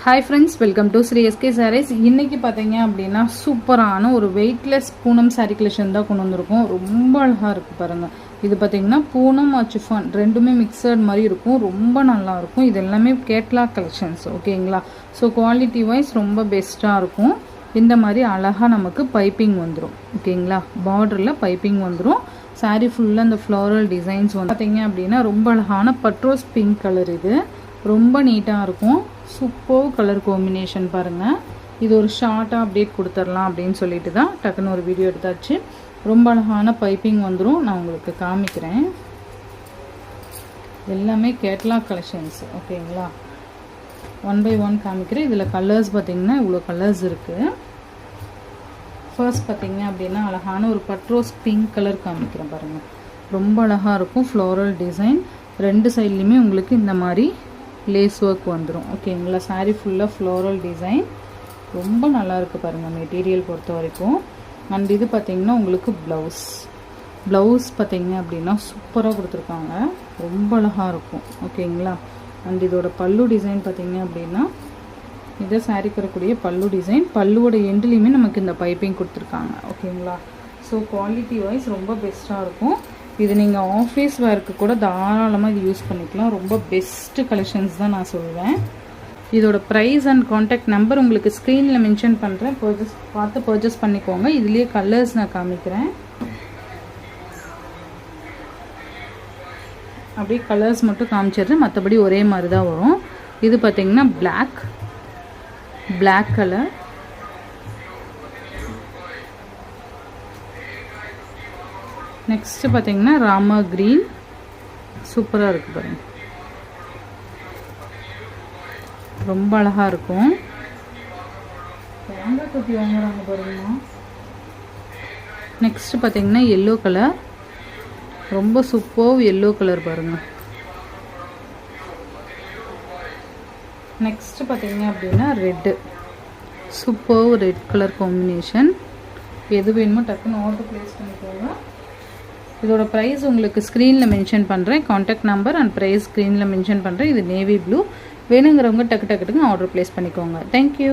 Hi friends, welcome to Sri SK sarees. இன்றைக்கி பார்த்தீங்க அப்படின்னா சூப்பரான ஒரு வெயிட்லெஸ் பூனம் சாரீ கலெக்ஷன் தான் கொண்டு வந்திருக்கோம். ரொம்ப அழகாக இருக்குது பாருங்கள். இது பார்த்தீங்கன்னா பூனம் சிஃபான் ரெண்டுமே மிக்சட் மாதிரி இருக்கும். ரொம்ப நல்லாயிருக்கும். இது எல்லாமே கேட்லாக் கலெக்ஷன்ஸ், ஓகேங்களா? ஸோ குவாலிட்டி வைஸ் ரொம்ப பெஸ்ட்டாக இருக்கும். இந்த மாதிரி அழகாக நமக்கு பைப்பிங் வந்துடும், ஓகேங்களா? பார்டரில் பைப்பிங் வந்துடும். சாரீ ஃபுல்லாக இந்த ஃப்ளோரல் டிசைன்ஸ் வந்து பார்த்தீங்க அப்படின்னா ரொம்ப அழகான பட்ரோஸ் பிங்க் கலர். இது ரொம்ப நீட்டாக இருக்கும். சூப்பர் கலர் காம்பினேஷன் பாருங்கள். இது ஒரு ஷார்ட்டாக அப்டேட் கொடுத்துடலாம் அப்படின்னு சொல்லிட்டு தான் டக்குன்னு ஒரு வீடியோ எடுத்தாச்சு. ரொம்ப அழகான பைப்பிங் வந்துடும். நான் உங்களுக்கு காமிக்கிறேன். எல்லாமே கேட்லாக் கலெக்ஷன்ஸ், ஓகேங்களா? 1 by 1 காமிக்கிறேன். இதில் கலர்ஸ் பார்த்திங்கன்னா இவ்வளோ கலர்ஸ் இருக்குது. ஃபர்ஸ்ட் பார்த்திங்க அப்படின்னா அழகான ஒரு பட்ரோஸ் பிங்க் கலர் காமிக்கிறேன் பாருங்கள். ரொம்ப அழகாக இருக்கும். ஃப்ளோரல் டிசைன் ரெண்டு சைட்லேயுமே உங்களுக்கு இந்த மாதிரி லேஸ் ஒர்க் வந்துடும், ஓகேங்களா? சாரீ ஃபுல்லாக ஃப்ளோரல் டிசைன் ரொம்ப நல்லாயிருக்கு பாருங்கள் மெட்டீரியல் பொறுத்த வரைக்கும். அண்ட் இது பார்த்திங்கன்னா உங்களுக்கு ப்ளவுஸ் பார்த்திங்க அப்படின்னா சூப்பராக கொடுத்துருக்காங்க. ரொம்ப அழகாக இருக்கும், ஓகேங்களா? அண்ட் இதோட பல்லு டிசைன் பார்த்திங்க அப்படின்னா இதை சாரீக்கு வரக்கூடிய பல்லு டிசைன். பல்லுவோட எண்ட்லேயுமே நமக்கு இந்த பைப்பிங் கொடுத்துருக்காங்க, ஓகேங்களா? ஸோ குவாலிட்டி வைஸ் ரொம்ப பெஸ்ட்டாக இருக்கும். இது நீங்கள் ஆஃபீஸ் வேர்க்கு கூட தாராளமாக இது யூஸ் பண்ணிக்கலாம். ரொம்ப பெஸ்ட்டு கலெக்ஷன்ஸ் தான் நான் சொல்லுவேன். இதோட ப்ரைஸ் அண்ட் காண்டாக்ட் நம்பர் உங்களுக்கு ஸ்க்ரீனில் மென்ஷன் பண்ணுறேன். பார்த்து பர்ச்சேஸ் பண்ணிக்கோங்க. இதுலேயே கலர்ஸ் நான் காமிக்கிறேன். அப்படியே கலர்ஸ் மட்டும் காமிச்சிடுறேன், மற்றபடி ஒரே மாதிரி தான் வரும். இது பார்த்திங்கன்னா பிளாக் கலர். நெக்ஸ்ட் பார்த்தீங்கன்னா ராமா கிரீன். சூப்பராக இருக்குது பாருங்கள். ரொம்ப அழகாக இருக்கும். தேங்காய் தொட்டி வாங்குறாங்க பாருங்கம்மா. நெக்ஸ்ட் பார்த்தீங்கன்னா எல்லோ கலர். ரொம்ப சூப்பர் எல்லோ கலர் பாருங்கள். நெக்ஸ்ட் பார்த்தீங்க அப்படின்னா red. Super red colour combination. எது வேணுமோ டக்குன்னு ஆர்டர் ப்ளேஸ் பண்ணிக்கோங்க. இதோட ப்ரைஸ் உங்களுக்கு ஸ்க்ரீனில் மென்ஷன் பண்ணுறேன். காண்டாக்ட் நம்பர் அண்ட் ப்ரைஸ் ஸ்க்ரீனில் மென்ஷன் பண்ணுறேன். இது நேவி ப்ளூ. வேணுங்கிறவங்க டக்கு ஆர்டர் ப்ளேஸ் பண்ணிக்கோங்க. தேங்க்யூ.